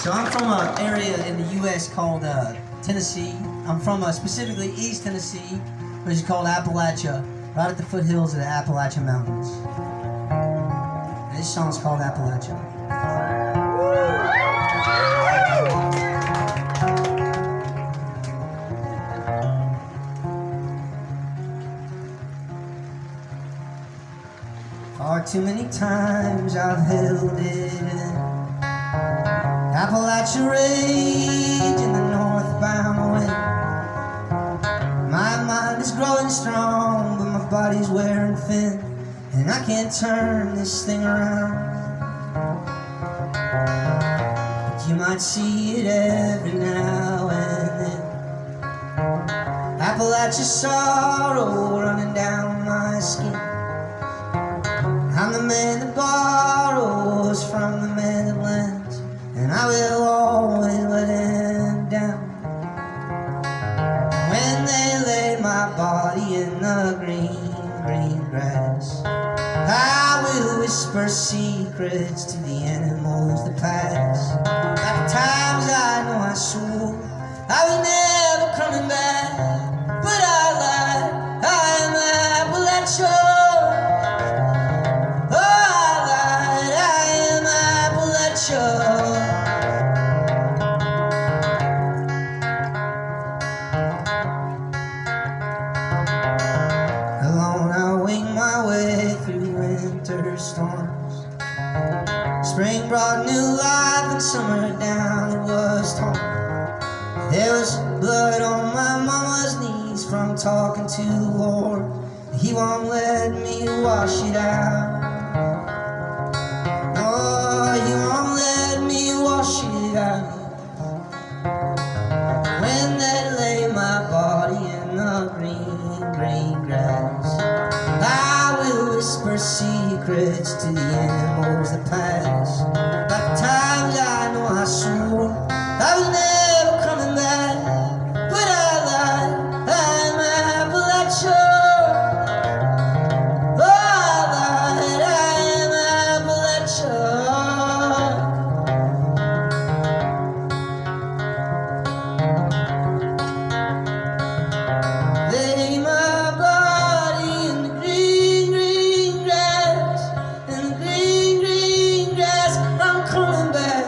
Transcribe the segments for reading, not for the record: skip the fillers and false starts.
So I'm from an area in the U.S. called Tennessee. I'm from specifically East Tennessee, which is called Appalachia, right at the foothills of the Appalachian Mountains. And this song's called Appalachia. Far too many times I've held it in. Appalachia rage in the northbound wind. My mind is growing strong, but my body's wearing thin, and I can't turn this thing around. But you might see it every now and then. Appalachia sorrow running down my skin. I'm the man that borrows from the man that lends, and I will always let him down. When they lay my body in the green, green grass, I will whisper secrets to the animals that pass. Like the times I know I swore I was never coming back, but I lied. I am Appalachia. Alone I wing my way through winter storms. Spring brought new life and summer down it was torn. There was blood on my mama's knees from talking to the Lord. He won't let me wash it out. No, he won't let me wash it out. When they lay my body in the green, green grass, I will whisper secrets to the animals that pass. Like the times I know I swore I was never coming back, but I lied. I'm Appalachia. Oh, I lied. I am Appalachia. Lay my body in the green, green grass, in the green, green grass. I'm coming back.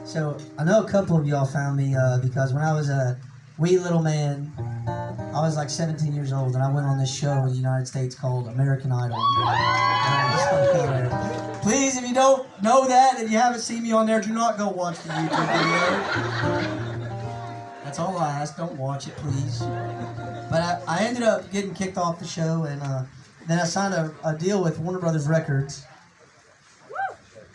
So I know a couple of y'all found me because when I was a wee little man, I was like 17 years old, and I went on this show in the United States called American Idol. Please, if you don't know that and you haven't seen me on there, do not go watch the YouTube video. That's all I ask. Don't watch it, please. But I ended up getting kicked off the show, and then I signed a deal with Warner Brothers Records.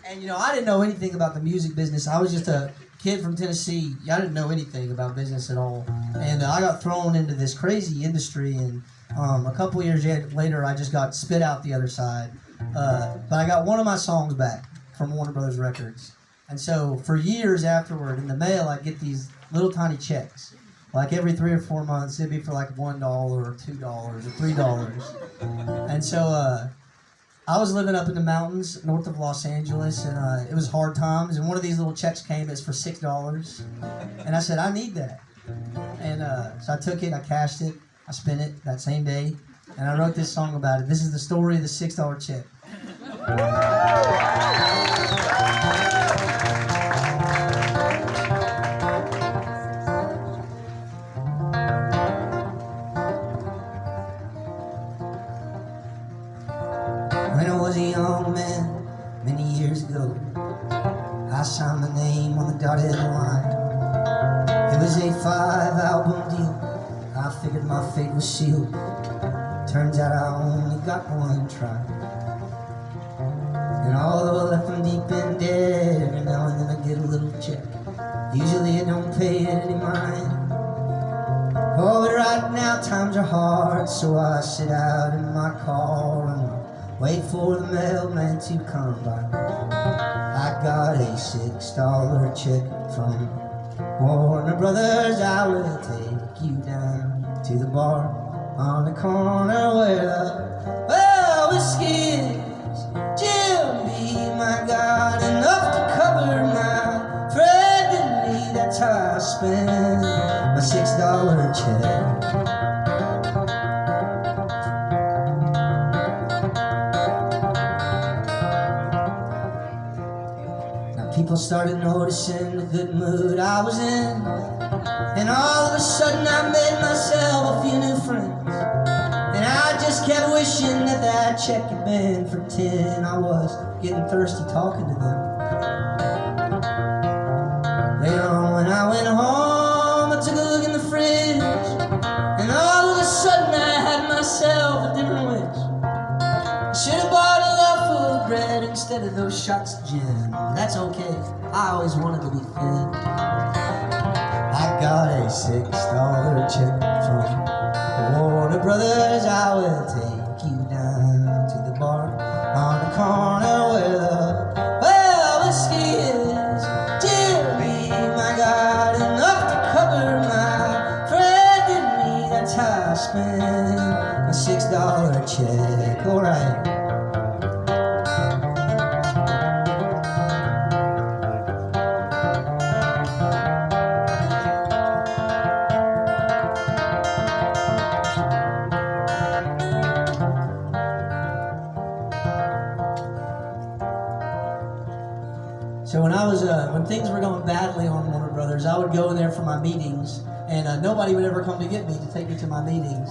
And you know, I didn't know anything about the music business. I was just a kid from Tennessee. I didn't know anything about business at all. And I got thrown into this crazy industry, and a couple years later, I just got spit out the other side. But I got one of my songs back from Warner Brothers Records. And so for years afterward, in the mail, I'd get these little tiny checks. Like every 3 or 4 months, it'd be for like $1 or $2 or $3. And so I was living up in the mountains north of Los Angeles, and it was hard times, and one of these little checks came. It's for $6, and I said, I need that. And so I took it, I cashed it, I spent it that same day, and I wrote this song about it. This is the story of the $6 check. When I was a young man, many years ago, I signed my name on the dotted line. It was a 5-album deal. I figured my fate was sealed. Turns out I only got one try. And although I left them deep in hard, so I sit out in my car and wait for the mailman to come by. I got a $6 check from Warner Brothers. I will take you down to the bar on the corner where the whiskey is. Jimmy, my God, enough to cover my friend and me. That's how I spend my $6 check. People started noticing the good mood I was in, and all of a sudden I made myself a few new friends. And I just kept wishing that that check had been for 10. I was getting thirsty talking to them. Later on when I went home, I took a look in the fridge, and all of a sudden I had myself a different wish. I should have bought a loaf of bread instead of those shots of gin. That's okay, I always wanted to be thin. I got a $6 check from Warner Brothers. I will take you down to the bar on the corner where the whiskey is. Jimmy, my God, enough to cover my friend and me. That's how I spend my $6 check. Alright. So when things were going badly on Warner Brothers, I would go in there for my meetings, and nobody would ever come to get me to take me to my meetings.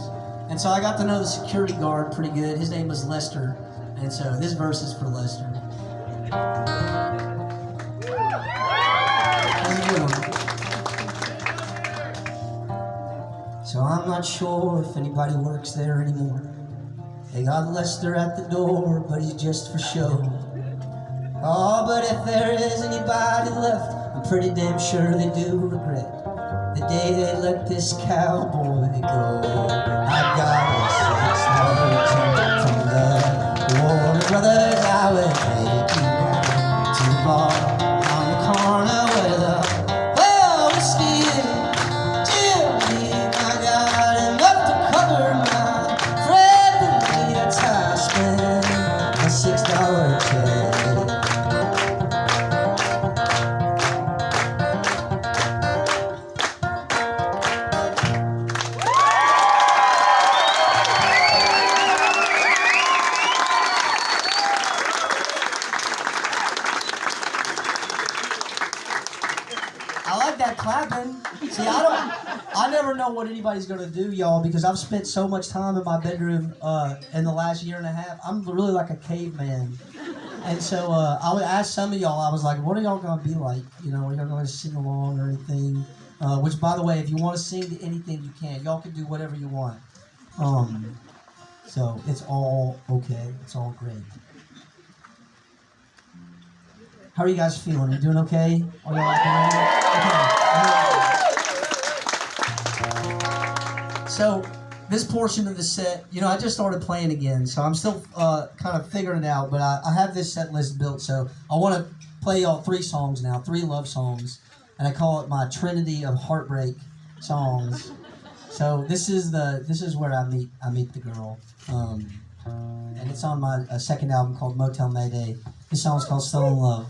And so I got to know the security guard pretty good. His name was Lester, and so this verse is for Lester. How's it going? So I'm not sure if anybody works there anymore. They got Lester at the door, but he's just for show. Oh, but if there is anybody left, I'm pretty damn sure they do regret the day they let this cowboy go. I got a $6 check from the Warner Brothers. I will take you down to the bar on the corner where the whiskey is. Jimmy, my God, enough to cover my friend and me. That's how I spend my $6 check. I like that clapping. See, I never know what anybody's gonna do, y'all, because I've spent so much time in my bedroom in the last year and a half. I'm really like a caveman. And so I would ask some of y'all, I was like, what are y'all gonna be like? You know, are y'all gonna sing along or anything? Which, by the way, if you want to sing to anything, you can. Y'all can do whatever you want. So it's all okay. It's all great. How are you guys feeling? You doing okay? Are y'all okay? So this portion of the set, you know, I just started playing again, so I'm still kind of figuring it out, but I have this set list built, so I want to play y'all 3 songs now, 3 love songs, and I call it my Trinity of Heartbreak songs. So this is where I meet the girl, and it's on my second album called Motel Mayday. This song's called Still in Love.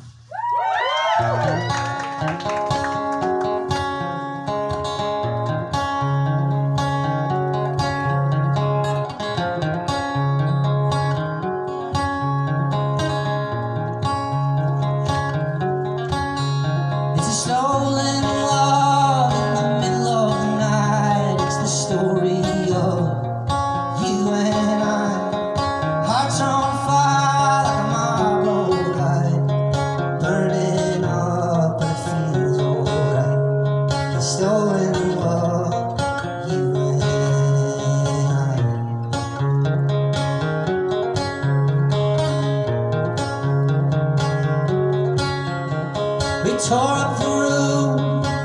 It's a stolen love in the middle of the night. It's the story of you and I. Hearts on fire like a marble light, burning up, but it feels alright. It's stolen love, you and I. We tore up the room,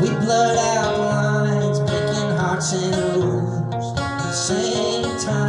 we blurred out lines, breaking hearts in rooms at the same time.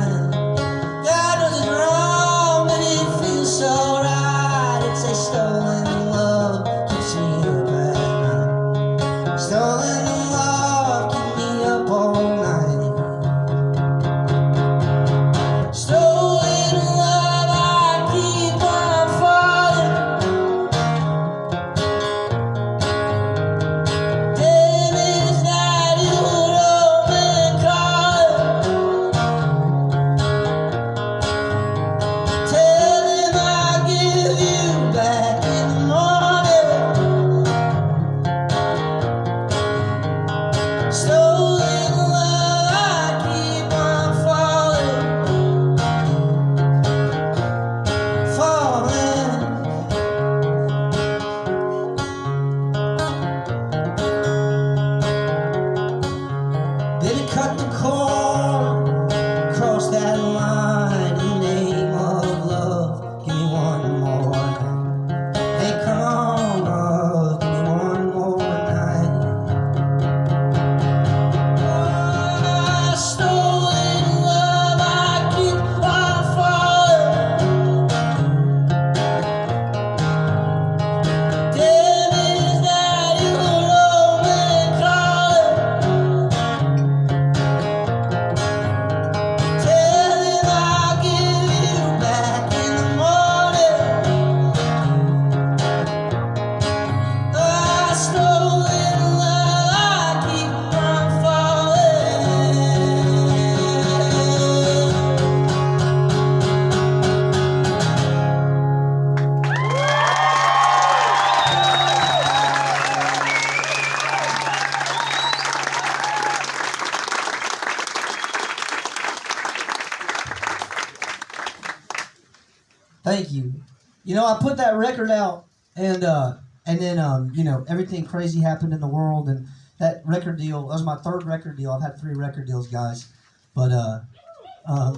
You know, I put that record out, and then you know, everything crazy happened in the world, and that record deal, that was my third record deal. I've had 3 record deals, guys. But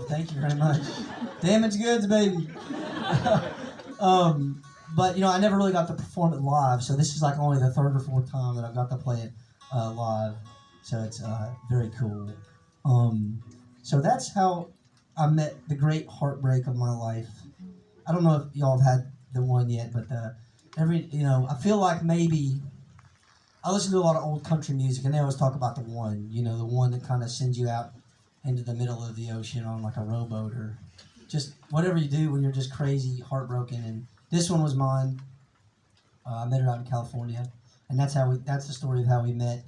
thank you very much. Damaged goods, baby. But you know, I never really got to perform it live, so this is like only the 3rd or 4th time that I've got to play it live. So it's very cool. So that's how I met the great heartbreak of my life. I don't know if y'all have had the one yet, but you know, I feel like maybe I listen to a lot of old country music, and they always talk about the one, you know, the one that kind of sends you out into the middle of the ocean on like a rowboat or just whatever you do when you're just crazy, heartbroken. And this one was mine. I met her out in California, and that's the story of how we met.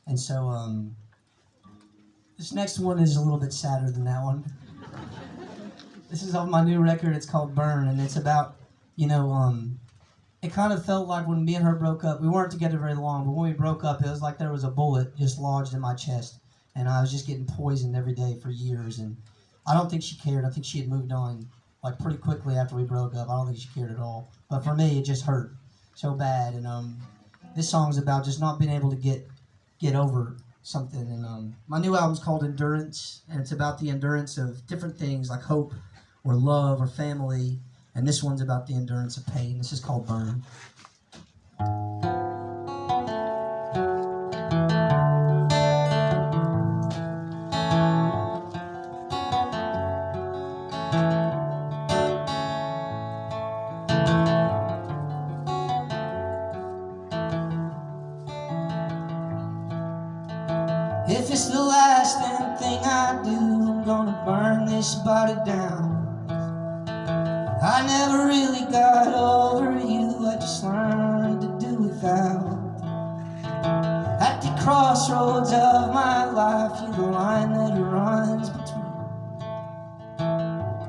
And so this next one is a little bit sadder than that one. This is off my new record. It's called Burn, and it's about, you know, it kind of felt like when me and her broke up, we weren't together very long, but when we broke up, it was like there was a bullet just lodged in my chest, and I was just getting poisoned every day for years. And I don't think she cared. I think she had moved on like pretty quickly after we broke up. I don't think she cared at all. But for me, it just hurt so bad. And this song's about just not being able to get over something. And my new album's called Endurance, and it's about the endurance of different things like hope or love or family. And this one's about the endurance of pain. This is called Burn. If it's the last damn thing I do, I'm gonna burn this body down. I never really got over you, I just learned to do without. At the crossroads of my life, you're the line that runs between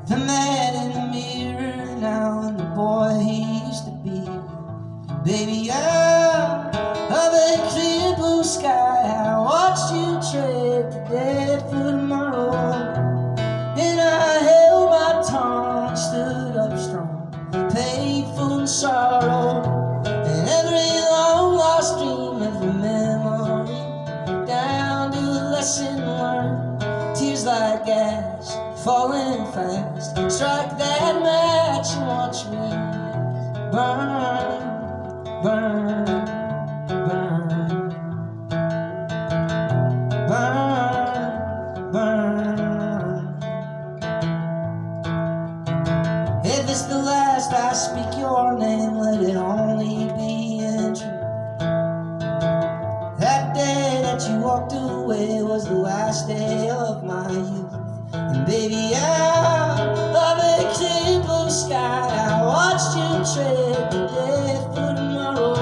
the man in the mirror now and the boy he used to be. Baby, out of a clear blue sky, I watched you trade today for tomorrow. And I held my tongue, stood up strong, paid full sorrow. And every long lost dream, every memory, down to a lesson learned. Tears like gas, falling fast. Strike that match and watch me burn, burn, burn, burn, burn. If it's the last I speak your name, let it only be in truth. That day that you walked away was the last day of my youth. And baby, out of a clear blue sky, I watched you trade the day for tomorrow.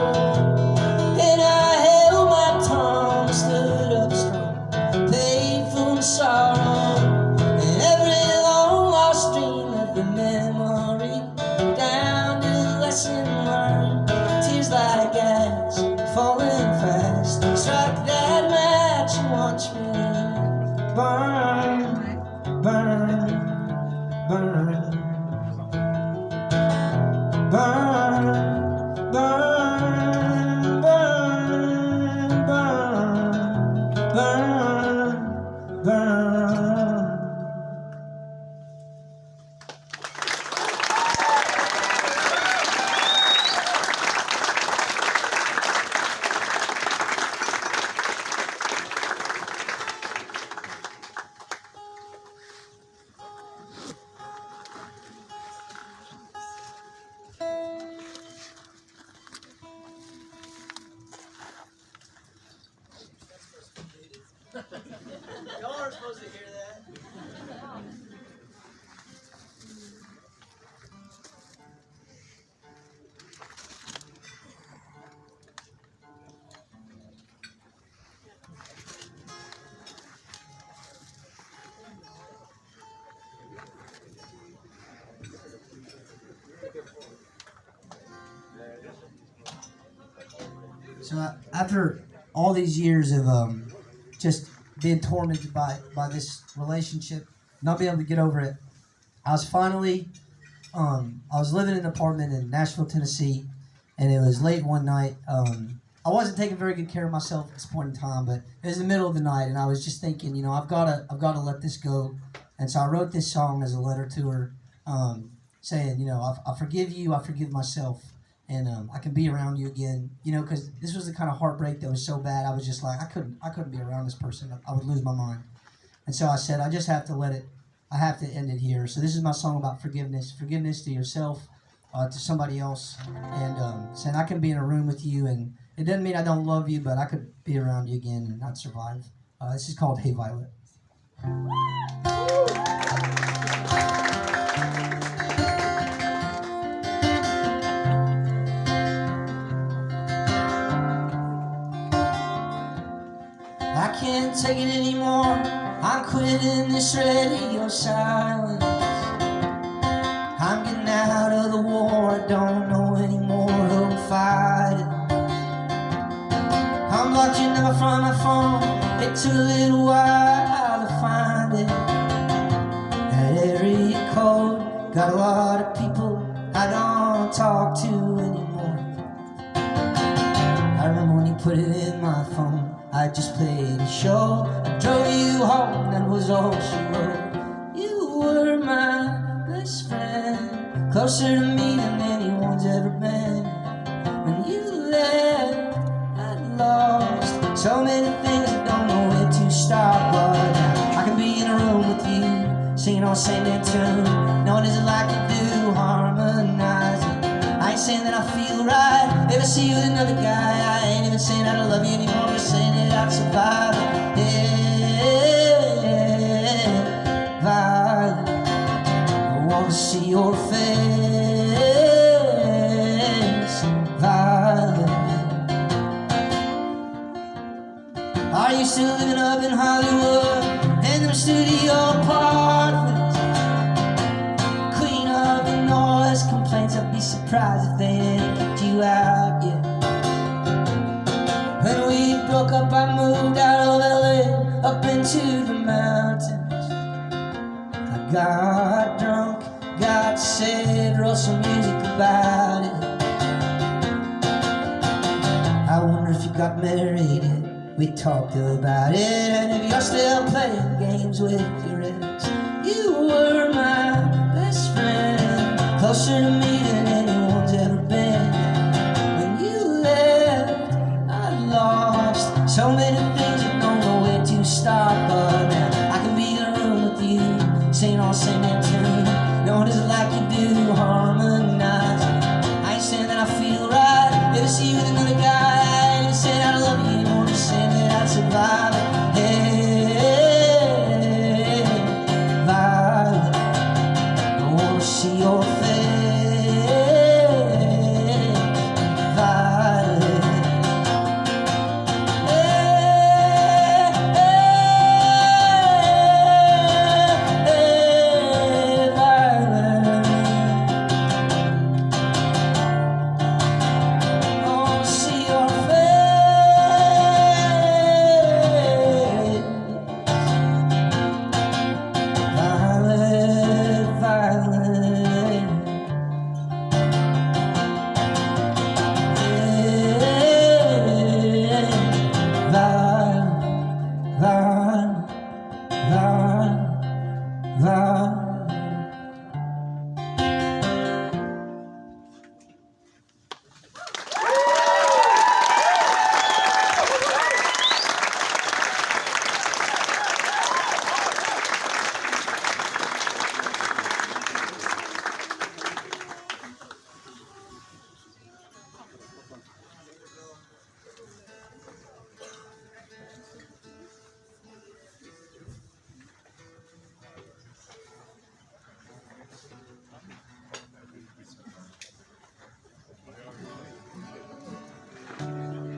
And I held my tongue, stood up strong, paid full sorrow. And every long lost dream, every memory, down to the lesson learned. Tears like gas, falling fast. Strike that match and watch me burn, burn, burn, burn, burn, burn, burn, burn, burn. Y'all aren't supposed to hear that. So after all these years of just being tormented by this relationship, not being able to get over it, I was finally I was living in an apartment in Nashville, Tennessee, and it was late one night. I wasn't taking very good care of myself at this point in time, but it was the middle of the night, and I was just thinking, you know, I've got to let this go. And so I wrote this song as a letter to her, saying, you know, I forgive you, I forgive myself, and I can be around you again. You know, because this was the kind of heartbreak that was so bad. I was just like, I couldn't be around this person. I would lose my mind. And so I said, I just have to let it. I have to end it here. So this is my song about forgiveness to yourself, to somebody else, and saying I can be in a room with you, and it doesn't mean I don't love you, but I could be around you again and not survive. This is called Hey Violet. I can't take it anymore. I'm quitting this radio silence. I'm getting out of the war. I don't know anymore who I'm fighting. I'm blocked your number from my phone. It took a little while to find it. That area code got a lot of people I don't talk to anymore. I remember when you put it in my phone. I just played a show. I drove you home, that was all she wrote. You were my best friend, closer to me than anyone's ever been. When you left, I lost so many things, I don't know where to start. But now I can be in a room with you, singing on the same damn tune. No one does it like you do, harmonizing. I ain't saying that I feel right, if I see you with another guy. I ain't even saying that I love you anymore, I'm saying that I'd survive. Yeah, Violet, I wanna see your face, Violet. Are you still living up in Hollywood, in them studio apartments? Queen of the noise complaints, I'd be surprised if they ain't kicked you out yet. When we broke up, I moved out of LA, up into the mountains. I got drunk, got sad, wrote some music about it. I wonder if you got married, we talked about it. And if you're still playing games with your ex. You were my best friend, closer to me than anyone's ever been. When you left, I lost so many things, I don't know where to start. But now I can be in a room with you, singing all the same damn tune. No one does it like you do, harmonizing. I ain't saying that I feel right, if I see you with another guy. I ain't saying that I love you anymore, just saying that I'd survive. Hey, Violet, I wanna see your face, Violet. Hey, Violet, I wanna see your face, Violet, Violet.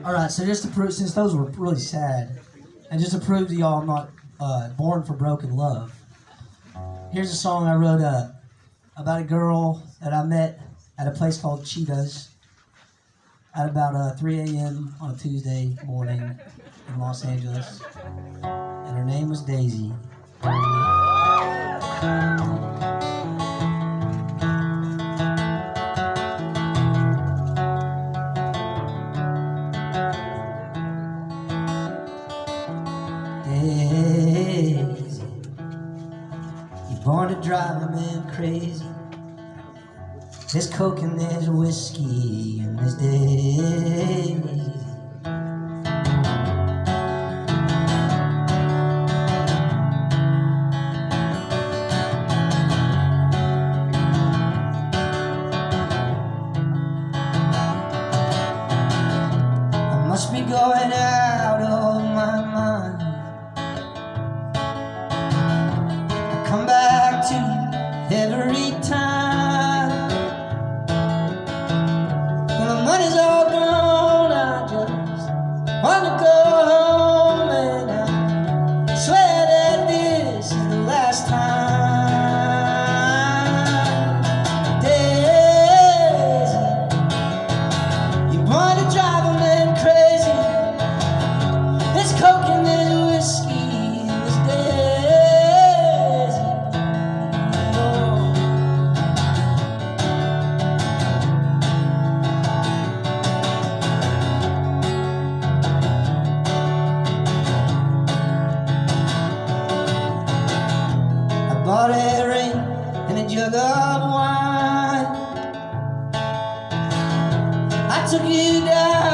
All right, so just to prove, since those were really sad, and just to prove to y'all I'm not born for broken love, here's a song I wrote about a girl that I met at a place called Cheetah's at about 3 a.m. on a Tuesday morning in Los Angeles, and her name was Daisy. drive a man crazy. There's coke and there's whiskey and there's days. I must be going out of my mind. I come back to you every time. When the money's all gone, I just want to go home, and I swear that this is the last time. Daisy, you want to drive a man crazy. There's coke and there's whiskey, there's Daisy. Oh. I bought a ring and a jug of wine. I took you down